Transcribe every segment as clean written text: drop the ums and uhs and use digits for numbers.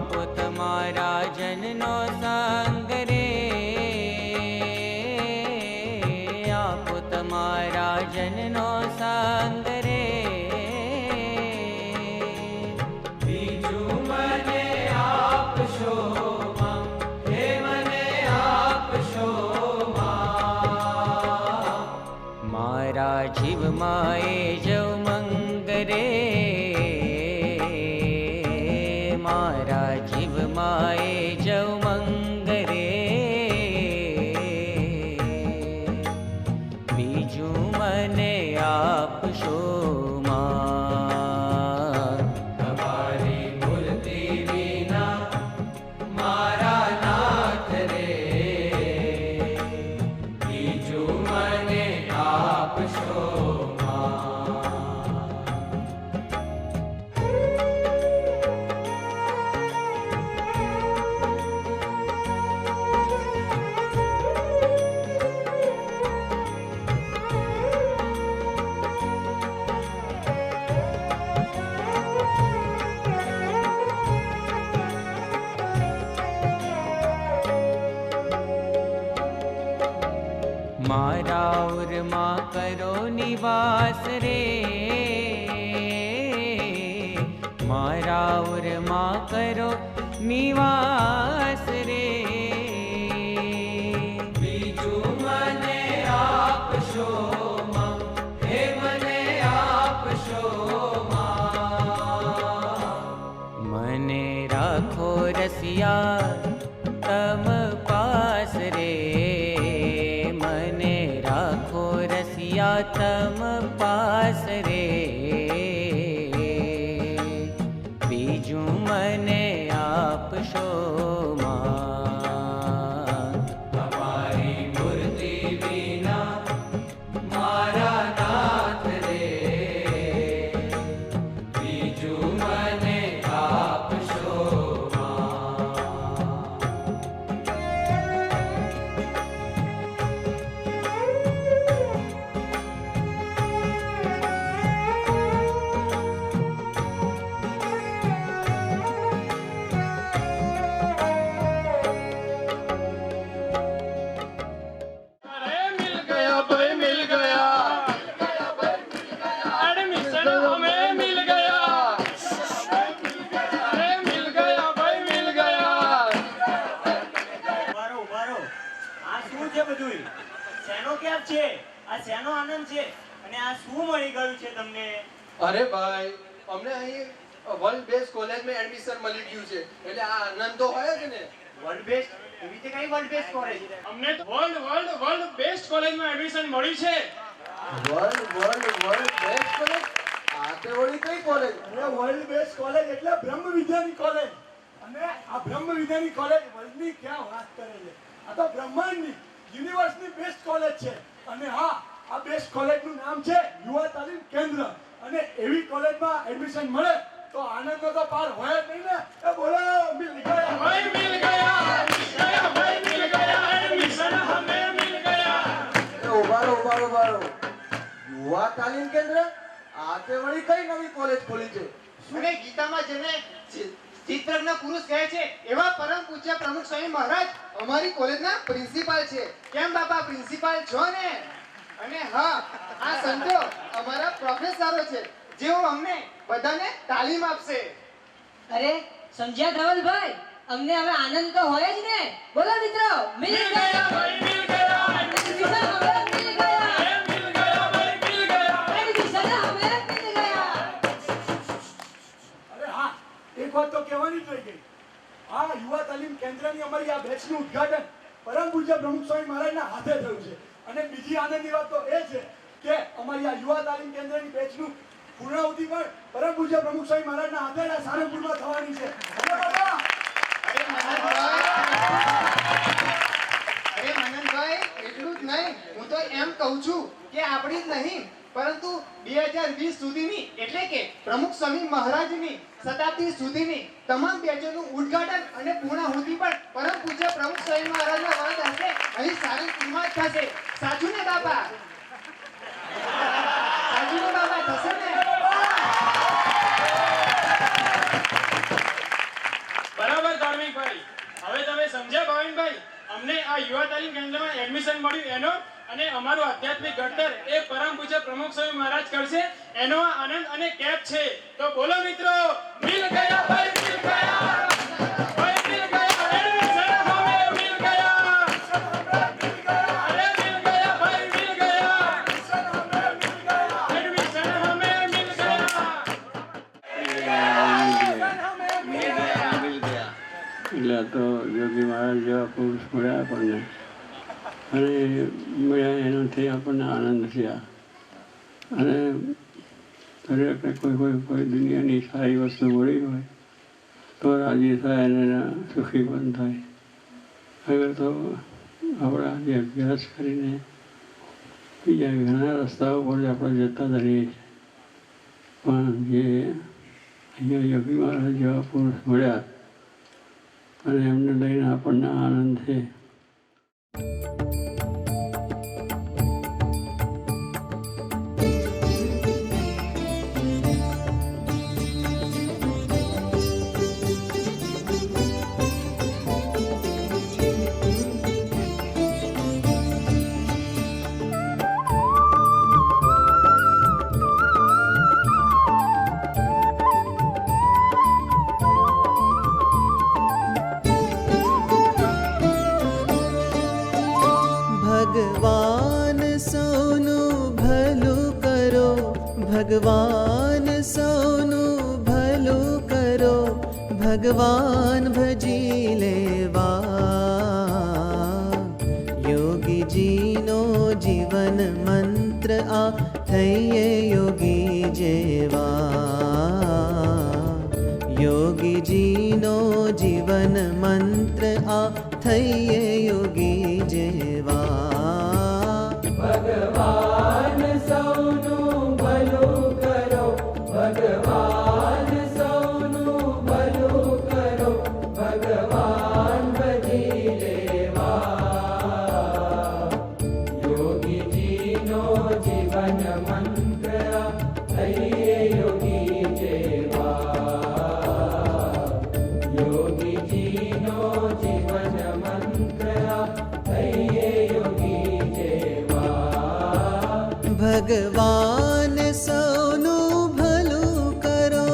આપો તમારા જનનો સંગ રે, આપો તમારા જનનો સંગ રે. બીજું મને આપશો માં, હે મને આપશો માં. મારા જીવમાં એ જવ મંગ રે, મારા જીવમાં એ જવ મંગ રે. બીજું મને આપશો માં, તમારી મૂર્તિ વિના મારા નાથ રે. બીજું મને આપશો મારા ઉરમાં કરો નિવાસ રે, મારા ઉરમાં કરો નિવાસ રે. બીજું મને આપશો માં, હે મને આપશો માં. મને રાખો રસિયા તમ પાસ રે, મને રાખો રસિયા તમ પાસ રે. બીજું મને આપશો માં, તમારી મૂર્તિ વિના મારા નાથ રે. બીજું મને આપશો અરે ભાઈ, અમને અહીં વર્લ્ડ બેસ્ટ કોલેજમાં એડમિશન મળી ગયું છે, એટલે આ આનંદ તો હોય જ ને. વર્લ્ડ બેસ્ટ એવી રીતે કઈ વર્લ્ડ બેસ્ટ કોલેજ? અમને વર્લ્ડ બેસ્ટ કોલેજમાં એડમિશન મળ્યું છે. World best college? આ તે વળી કઈ કોલેજ? અરે વર્લ્ડ બેસ્ટ કોલેજ એટલે બ્રહ્મ વિદ્યાની કોલેજ. અને આ બ્રહ્મ વિદ્યાની કોલેજ વર્લ્ડની ક્યાં વાત કરે છે, આ તો બ્રહ્માંડની યુનિવર્સની બેસ્ટ કોલેજ છે. અને હા, આ બેસ્ટ કોલેજનું નામ છે યુવા તાલીમ કેન્દ્ર. અને એવી કોલેજમાં એડમિશન મળે તો આનંદનો તો પાર હોય જ નહીં ને. એ બોલો મિલ ગયા, ભાઈ મિલ ગયા, ભાઈ મિલ ગયા, એડમિશન હમે મિલ ગયા. ઉભારો યુવા તાલીમ કેન્દ્ર? આ તે વળી કઈ નવી કોલેજ ખોલી છે? અને ગીતામાં જેને ચિત્રજ્ઞ પુરુષ કહે છે એવા પરમ પૂજ્ય પ્રમુખ સ્વામી મહારાજ અમારી કોલેજના પ્રિન્સિપાલ છે. કેમ બાપા, પ્રિન્સિપાલ છો ને? અને હા, આ સંતો અમારા પ્રોફેસરો છે, જેઓ અમને બધાને તાલીમ આપશે. અરે સમજ્યા ધવલભાઈ, અમને હવે આનંદ તો હોય જ ને. બોલો મિત્રો, મિલ ગયા, ભાઈ મિલ ગયા, એડમિશન હવે મિલ ગયા, મિલ ગયા, ભાઈ મિલ ગયા, એડમિશન હવે મિલ ગયા. અરે હા, એક વાત તો કહેવાની જ રહી ગઈ. આ યુવા તાલીમ કેન્દ્રની અમારી આ બેચનું ઉદ્ઘાટન પરમ પૂજ્ય પ્રમુખ સ્વામી મહારાજના હાથે થયું છે. અને બીજી આનંદની વાત તો એ છે કે અમારી આ યુવા તાલીમ કેન્દ્રની બેચનું પૂર્ણાહુતિ પણ પરમ પૂજ્ય પ્રમુખ સ્વામી મહારાજના હાથે સારંગપુરમાં થવાની છે. અરે મનનભાઈ, એટલું જ નહીં, હું તો એમ કહું છું કે આપણી જ નહીં પરંતુ 2020 સુધીની એટલે કે પ્રમુખ સ્વામી મહારાજની શતાબ્દી સુધીની તમામ બેચોનું ઉદ્ઘાટન અને પૂર્ણાહુતિ પણ પરમ પૂજ્ય પ્રમુખ સ્વામી મહારાજના વરદ હસ્તે અહીં સારંગપુરમાં જ થશે. સાચું ને બાપા? સાચું ને બાપા? થશે ને? બરાબર દર્શન મળ્યું એનો અને અમારું આધ્યાત્મિક ઘડતર એ પરમ પૂજ્ય પ્રમુખ સ્વામી મહારાજ કરશે એનો આનંદ અને કેપ છે. તો બોલો મિત્રો, મિલ ગયા ભાઈ, મિલ ગયા ભાઈ, મિલ ગયા એડમિશન હમે મિલ ગયા, અરે મિલ ગયા ભાઈ, મિલ ગયા એડમિશન હમે મિલ ગયા. એટલે તો યોગી મહારાજ જેવા પુરુષ મળ્યા આપણને અને મળ્યા એનાથી આપણને આનંદ થયા. અને દરેકને કોઈ દુનિયાની સારી વસ્તુ મળી હોય તો રાજી થાય અને સુખી પણ થાય. અગર તો આપણા જે અભ્યાસ કરીને બીજા ઘણા રસ્તાઓ પર આપણે જતા રહીએ છીએ, પણ જે અહીંયા યોગી મહારાજ જેવા પુરુષ મળ્યા અને એમને લઈને આપણને આનંદ છે. ભગવાન સૌનું ભલું કરો, ભગવાન સૌનું ભલું કરો, ભગવાન ભજી લેવા. યોગીજીનો જીવન મંત્ર આ થઈએ યોગી જેવા. યોગીજીનો જીવન મંત્ર આ થઈએ યોગી જેવા. ભગવાન સૌનું ભલું કરો, ભગવાન સૌનું ભલું કરો, ભગવાન ભજી લેવા. યોગીજીનો જીવન મંત્ર થઈએ યોગી જેવા. યોગીજીનો જીવન મંત્ર થઈએ યોગી જેવા. ભગવાન સૌનું ભલું કરો.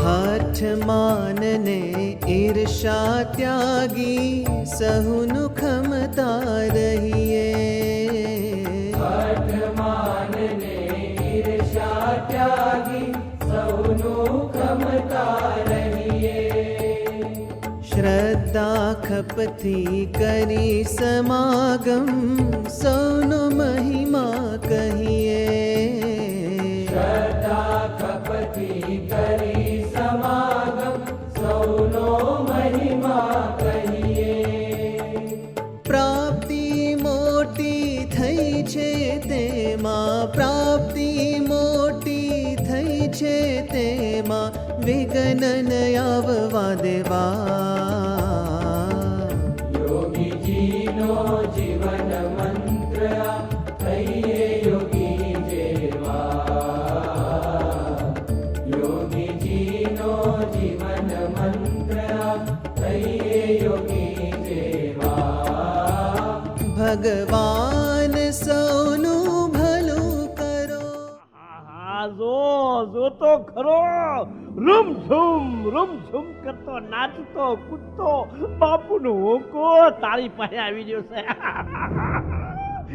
હઠ માનને ઈર્ષા ત્યાગી સહુનું ખમતા રહીએ. વર્તમાનને ઈર્ષા ત્યાગી સૌનું ખમતા રહીએ. શ્રદ્ધા ખપથી કરી સમાગમ સૌનો મહિમા કહીએ. શ્રદ્ધા કપથી કરી સમાગમ સૌનો મહિમા કહીએ. પ્રાપ્તિ મોટી થઈ છે તેમાં, પ્રાપ્તિ મોટી થઈ છે તેમાં વિઘ્ન ન આવવા દેવા. યોગીજીનો જીવન મંત્ર થઈએ યોગી જેવા. યોગીજીનો જીવન મંત્ર થઈએ યોગી જેવા. ભગવાન સૌનું ભલું કરો. જો તો ખરો રૂમ ઝૂમ કરતો નાચતો કૂદતો બાપુનો હોકો તારી પાસે આવી ગયો છે.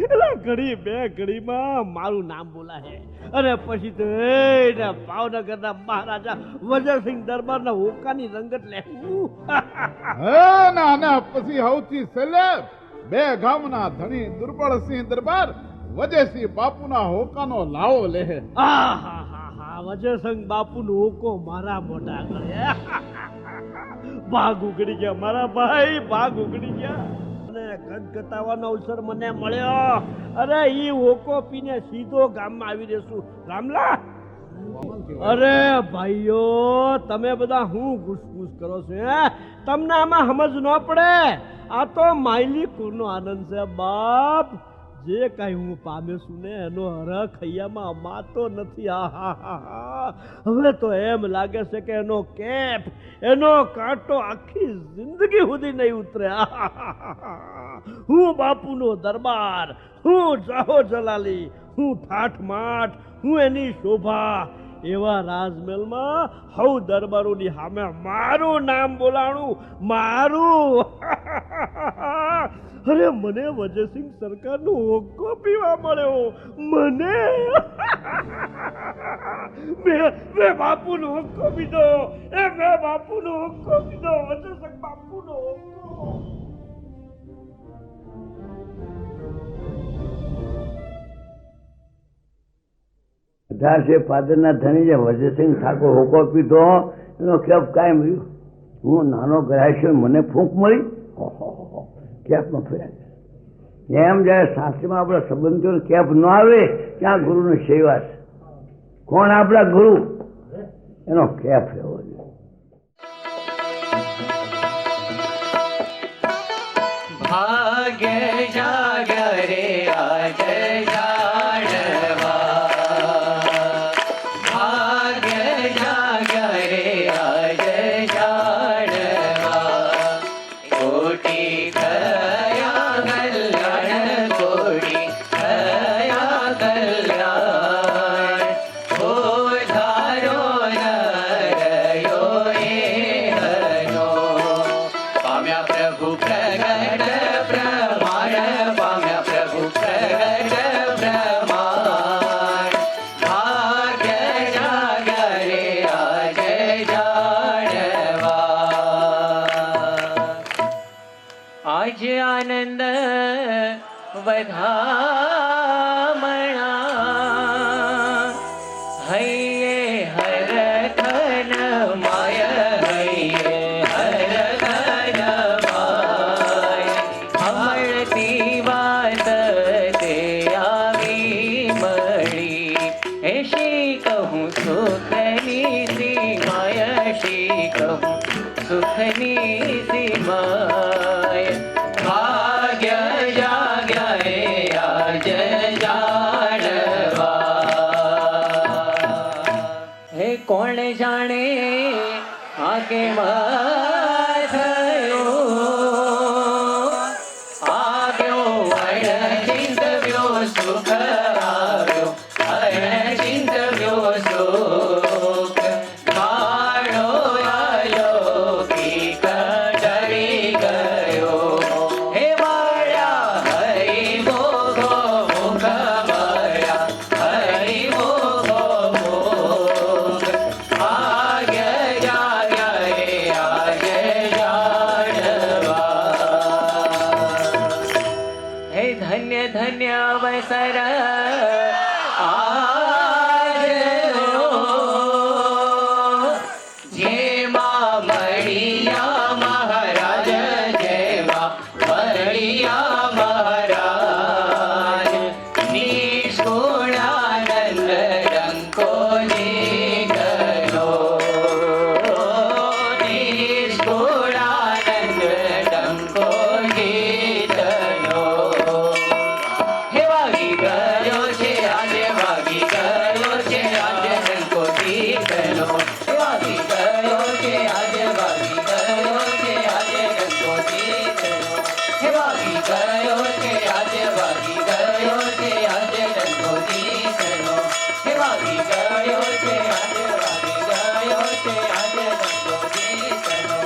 એટલે ઘડી બે ઘડીમાં મારું નામ બોલાય અને પછી તો એને ભાવનગરના મહારાજા વજરસિંહ દરબારના હોકાની રંગત લેવું. ના પછી સૌથી છેલ્લે બે ગામના ધણી દુર્બળસિંહ દરબાર વજયસિંહ બાપુના હોકાનો લાવો લે. વજરસિંહ બાપુનો હોકો મારા મોઢા આગળ. ભાગ ઉગડી ગયા મારા ભાઈ, ભાગ ઉગડી ગયા. ગટગટાવાનો અવસર મને મળ્યો. અરે ઈ હોકો પીને સીધો ગામમાં આવી જશું. રામલા, અરે ભાઈઓ તમે બધા હું ઘૂસઘૂસ કરો છો? તમને આમાં સમજ ન પડે. આ તો માયલી કુળનો આનંદ છે બાપ. જે કાંઈ હું પામ્યો છું ને એનો હરખ હૈયામાં અમાતો નથી. આહાહાહા. હવે તો એમ લાગે છે કે એનો કેપ, એનો કાંટો આખી જિંદગી સુધી નહીં ઉતરે. આહાહાહા. હું બાપુનો દરબાર, હું જાહો જલાલી, હું ઠાઠમાઠ, હું એની શોભા. એવા રાજમહેલમાં હવ દરબારોની સામે મારું નામ બોલાણું, મારું. અરે મને વજયસિંહ સરકારનો હોક્કો પીવા મળ્યો, મને. મેં બાપુનો હોક્કો પીધો, મેં બાપુનો હોક્કો પીધો, વજયસિંહ બાપુનો હોક્કો. અઢારસે ફાધરના ધણી જે વજયસિંહ ઠાકોર હોકો પીધો એનો કેપ કાંઈ મળ્યું. હું નાનો ગ્રાહ્ય મને ફૂંક મળી, કેપમાં ફર્યા. એમ જ્યારે શાસ્ત્રીમાં આપણા સંબંધીઓને કેપ ન આવે ત્યાં ગુરુની સેવા છે. કોણ આપણા ગુરુ? એનો કેપ લેવો જોઈએ. ભાગ્ય જાગ્ય રે આજ જાણવા, ભાગ્ય જાગ્ય રે આજ જાણવા, કોટી કયા કલ્યાણ, કોટી કયા કલ્યાણ, ઓ ધારો નરયો એ હનો, પામ્યા પ્રભુ પ્રગટ પ્રમાણ, પામ્યા પ્રભુ પ્રગટ પ્રમાણ, ભાગ્ય જાગ્ય રે આજ જાણવા. આજ આનંદ વધામણા, હૈયે હરખન માય, હૈયે હરખન માય, હમણતી વાત તે આવી મળી, હે શી કહું સુખની સીમાય, શી કહું સુખની સીમાય, ભાગ્ય જાગ્ય રે આજ જાણવા. હે કોણ જાણે આ કેમાં થયો, આવ્યો અણચિંતવ્યો સુખ, આવ્યો અણચિંતવ્યો સુખ, માળો અલૌકિક ડરી ગયો, હે મળ્યા હરિ મોઘો મુખ, મળ્યા હરિ મોઘો મુખ, ભાગ્ય જાગ્ય રે આજ જાણવા. હે ધન્ય ધન્ય અવસર આજનો, જેમાં મળ્યા મહારાજ, જેમાં મળ્યા મહારાજ, નિષ્કુળાનંદ ડંકો જીતનો, નિષ્કુળાનંદ ડંકો જીતનો. હે વાગી ગયો છે આજે, વાગી ગયો છે આજે ડંકો જીતનો, વાગી ગયો છે આજે, વાગી ગયો છે આજે ડંકો જીતનો, હે વાગી ગયો છે આજે, વાગી ગયો છે આજે ડંકો જીતનો, હે વાગી ગયો છે આજે, વાગી ગયો છે આજે ડંકો જીતનો.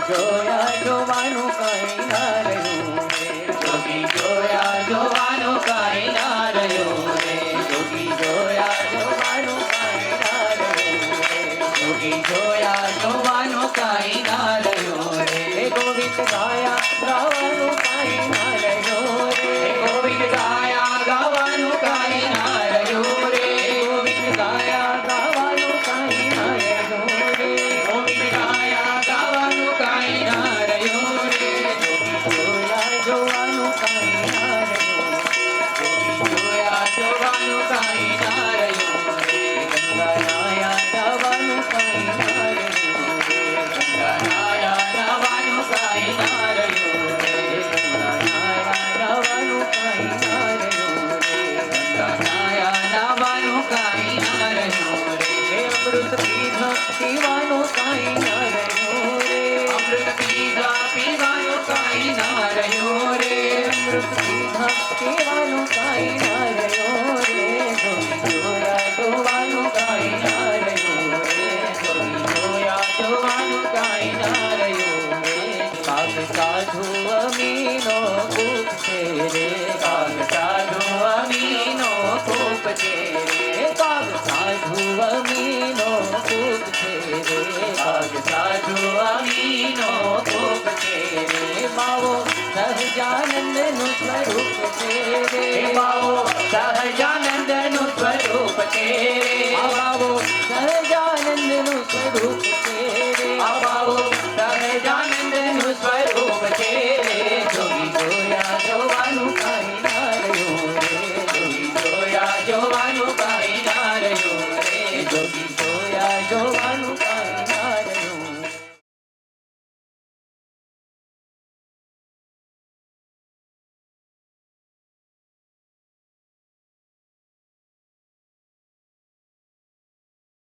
જોયા જોવાનું કઈ ના રહ્યું રે, જોગી જોયા જોવાનું કઈ ના રહ્યું રે, જોગી જોયા જોવાનું કઈ ના રહ્યું રે, જોગી જોયા જોવાનું કઈ ના રહ્યું રે, ગોવિંદ ગાયા ગાવાનું કઈ ના રહ્યું રે, ગોવિંદ ગાયા ગાવાનું કઈ ના રહ્યું રે, ગોવિંદ ગાયા ગાવાનું કઈ ના રહ્યું રે, ગોવિંદ ગાયા ગાવાનું કઈ ના રહ્યું રે, જોયા જોવાનું કઈ ના રહ્યું, જોયા જોવાનું કઈ ના રહ્યું રે, ગંગાનાયા ગાવાનું કઈ ના રહ્યું રે, ગંગાનાયા ગાવાનું કઈ ના રહ્યું રે, છે રે પાગ સાધુ અમીનો ખૂબ છે રે પાગ સાધુ અમીનો ખૂબ છે રે બાવો સહજાનંદનું સ્વરૂપ છે રે બાવો સહજાનંદનું સ્વરૂપ છે રે બાવો સહજાનંદનું સ્વરૂપ છે રે બાવો સહજાનંદનું સ્વરૂપ છે રે જોગી જોયા જોવાનું કાંઈ ના રહ્યું રે જોગી જોયા જોવાનું કાંઈ ના રહ્યું રે જોગી જોયા જોવાનું